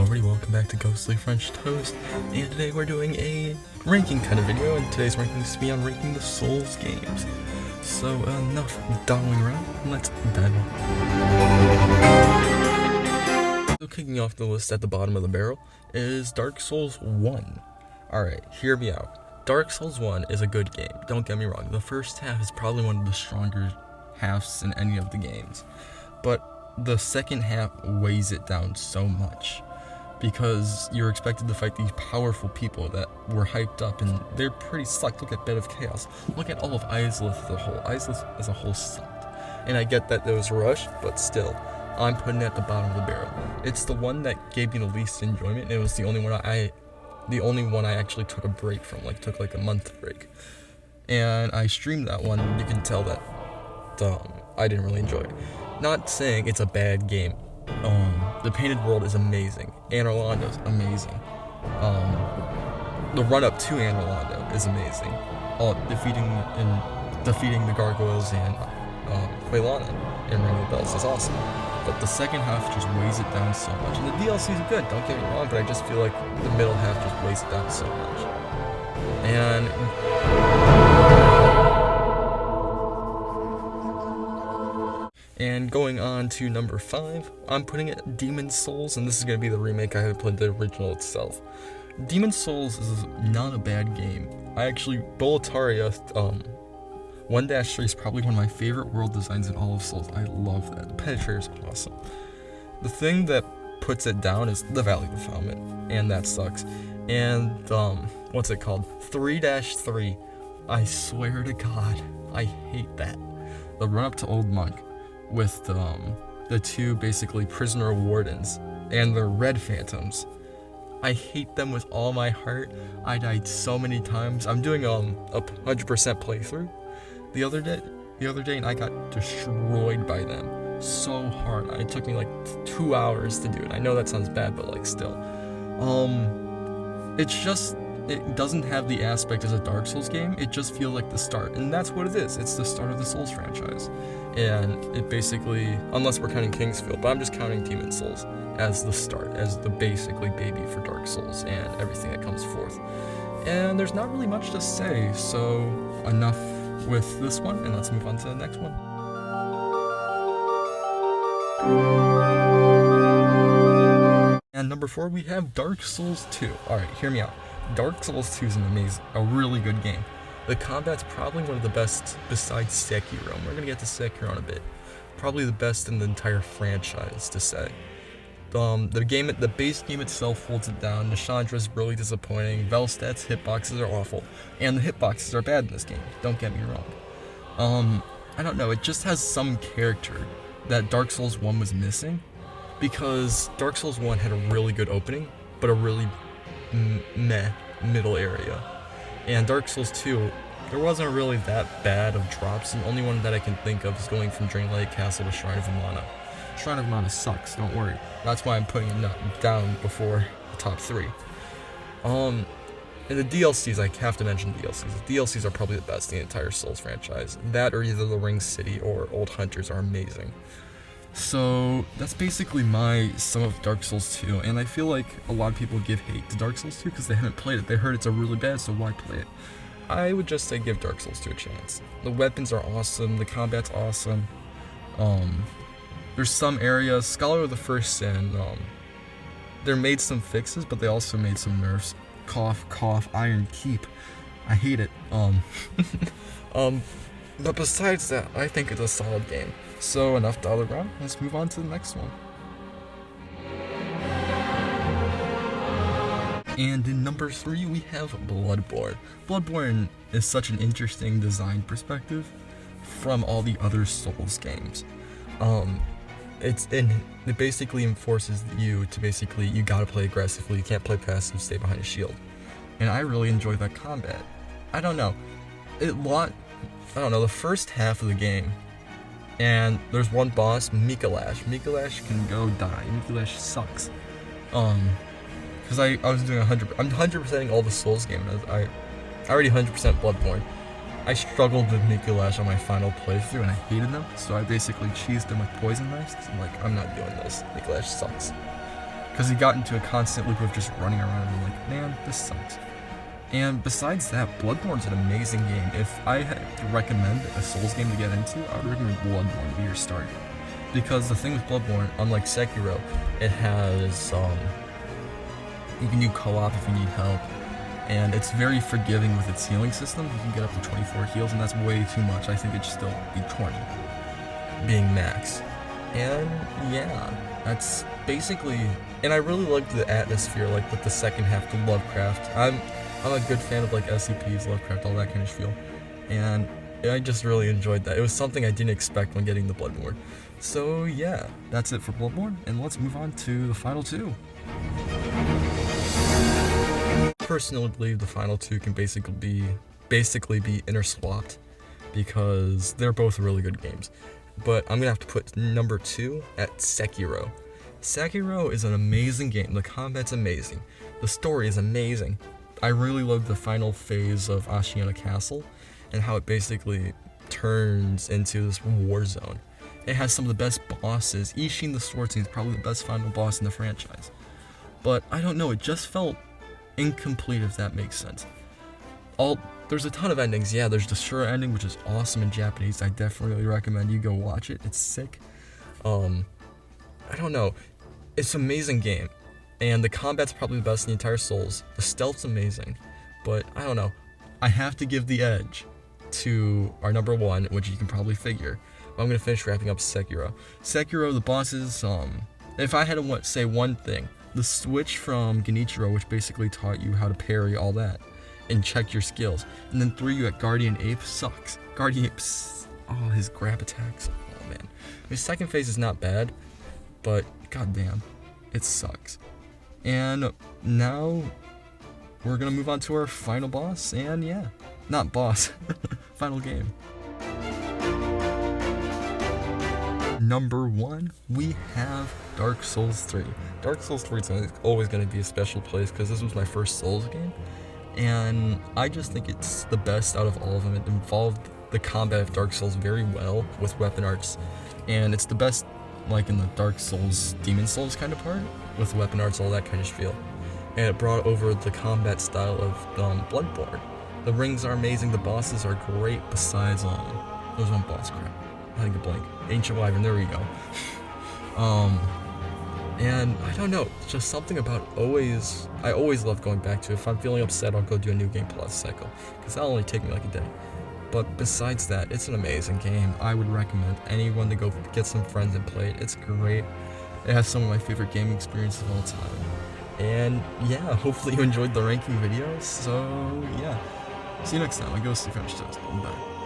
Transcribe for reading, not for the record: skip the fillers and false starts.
everybody, welcome back to Ghostly French Toast, and today we're doing a ranking kind of video, and today's ranking is to be on ranking the Souls games. So enough dawdling around, let's dive in. So kicking off the list at the bottom of the barrel is Dark Souls 1. Alright, hear me out. Dark Souls 1 is a good game, don't get me wrong. The first half is probably one of the stronger halves in any of the games, but the second half weighs it down so much because you're expected to fight these powerful people that were hyped up, and they're pretty sucked. Look at Bed of Chaos. Look at all of Izalith as a whole. Izalith as a whole sucked. And I get that it was rushed, but still, I'm putting it at the bottom of the barrel. It's the one that gave me the least enjoyment, and it was the only one I actually took a break from, took a month break. And I streamed that one. You can tell that I didn't really enjoy it. Not saying it's a bad game. The Painted World is amazing. Anne Orlando's amazing. The run-up to Anne Orlando is amazing. Defeating the gargoyles and Quaylana and Ring of the Bells is awesome. But the second half just weighs it down so much. And the DLC is good, don't get me wrong, but I just feel like the middle half just weighs it down so much. And going on to number 5, I'm putting it Demon's Souls, and this is going to be the remake. I haven't played the original itself. Demon's Souls is not a bad game. Boletaria 1-3 is probably one of my favorite world designs in all of Souls. I love that. The Penetrator is awesome. The thing that puts it down is the Valley Defilement, and that sucks. And, what's it called? 3-3. I swear to God, I hate that. The run-up to Old Monk with the two basically prisoner wardens and the red phantoms. I hate them with all my heart. I died so many times. I'm doing a 100% playthrough the other day, and I got destroyed by them so hard. It took me 2 hours to do it. I know that sounds bad, but still. It doesn't have the aspect as a Dark Souls game. It just feels like the start, and that's what it is. It's the start of the Souls franchise, and it basically, unless we're counting Kingsfield, but I'm just counting Demon's Souls as the start, as the basically baby for Dark Souls and everything that comes forth. And there's not really much to say, so enough with this one, and let's move on to the next one. And number 4, we have Dark Souls 2. Alright, hear me out. Dark Souls 2 is a really good game. The combat's probably one of the best besides Sekiro. We're gonna get to Sekiro in a bit. Probably the best in the entire franchise, to say. The base game itself holds it down. Nishandra's really disappointing. Velstat's hitboxes are awful, and the hitboxes are bad in this game. Don't get me wrong. I don't know. It just has some character that Dark Souls 1 was missing, because Dark Souls 1 had a really good opening, but a really meh middle area. And Dark Souls 2, there wasn't really that bad of drops, and the only one that I can think of is going from Draenlight Castle to Shrine of Amana. Shrine of Amana sucks, don't worry. That's why I'm putting it down before the top 3. And the DLCs, I have to mention DLCs. The DLCs are probably the best in the entire Souls franchise. That or either the Ring City or Old Hunters are amazing. So that's basically my sum of Dark Souls 2, and I feel like a lot of people give hate to Dark Souls 2 because they haven't played it. They heard it's a really bad, so why play it? I would just say give Dark Souls 2 a chance. The weapons are awesome, the combat's awesome. There's some areas, Scholar of the First Sin, they made some fixes, but they also made some nerfs. Cough, cough, Iron Keep. I hate it. But besides that, I think it's a solid game. So enough dawdling around, let's move on to the next one. And in number 3, we have Bloodborne. Bloodborne is such an interesting design perspective from all the other Souls games. It basically enforces you to you gotta play aggressively, you can't play passive, stay behind a shield. And I really enjoy that combat. I don't know, the first half of the game, and there's one boss, Mikolash. Mikolash can go die. Mikolash sucks. Because I was doing I'm 100%ing all the Souls games. I already 100% Bloodborne. I struggled with Mikolash on my final playthrough, and I hated them, so I basically cheesed them with poison rests. I'm like, I'm not doing this. Mikolash sucks. because he got into a constant loop of just running around, and I'm like, man, this sucks. And besides that, Bloodborne's an amazing game. If I had to recommend a Souls game to get into, I would recommend Bloodborne to be your start. Because the thing with Bloodborne, unlike Sekiro, it has, you can do co-op if you need help, and it's very forgiving with its healing system. You can get up to 24 heals, and that's way too much. I think it should still be 20, being max. And yeah, that's basically, and I really liked the atmosphere, like with the second half to Lovecraft. I'm a good fan of like SCPs, Lovecraft, all that kind of feel, and I just really enjoyed that. It was something I didn't expect when getting the Bloodborne. So yeah, that's it for Bloodborne, and let's move on to the final two. Personally believe the final two can basically be interswapped because they're both really good games. But I'm gonna have to put number 2 at Sekiro. Sekiro is an amazing game. The combat's amazing. The story is amazing. I really love the final phase of Ashiana Castle and how it basically turns into this war zone. It has some of the best bosses. Ishin the Swordsman is probably the best final boss in the franchise. But I don't know, it just felt incomplete, if that makes sense. There's a ton of endings. Yeah, there's the Shura ending, which is awesome in Japanese. I definitely recommend you go watch it. It's sick. I don't know. It's an amazing game. And the combat's probably the best in the entire Souls. The stealth's amazing. But I don't know. I have to give the edge to our number 1, which you can probably figure. But I'm going to finish wrapping up Sekiro. Sekiro, the bosses, if I had to say one thing, the switch from Genichiro, which basically taught you how to parry all that and check your skills, and then threw you at Guardian Ape sucks. Guardian Ape, his grab attacks, oh man. His second phase is not bad, but goddamn, it sucks. And now we're gonna move on to our final boss, and yeah, not boss, final game. Number 1, we have Dark Souls 3. Dark Souls 3 is always going to be a special place because this was my first Souls game, and I just think it's the best out of all of them. It involved the combat of Dark Souls very well with weapon arts, and it's the best like in the Dark Souls, Demon Souls kind of part with weapon arts, all that kind of spiel. And it brought over the combat style of Bloodborne. The rings are amazing, the bosses are great. Besides, there's one boss crap. I think a blank. Ancient Wyvern, there we go. And I don't know, just something about I always love going back to it. If I'm feeling upset, I'll go do a new game plus cycle, because that'll only take me like a day. But besides that, it's an amazing game. I would recommend anyone to go get some friends and play it. It's great. It has some of my favorite gaming experiences of all time. And yeah, hopefully you enjoyed the ranking videos. So yeah, see you next time. I go see French Toast. Bye.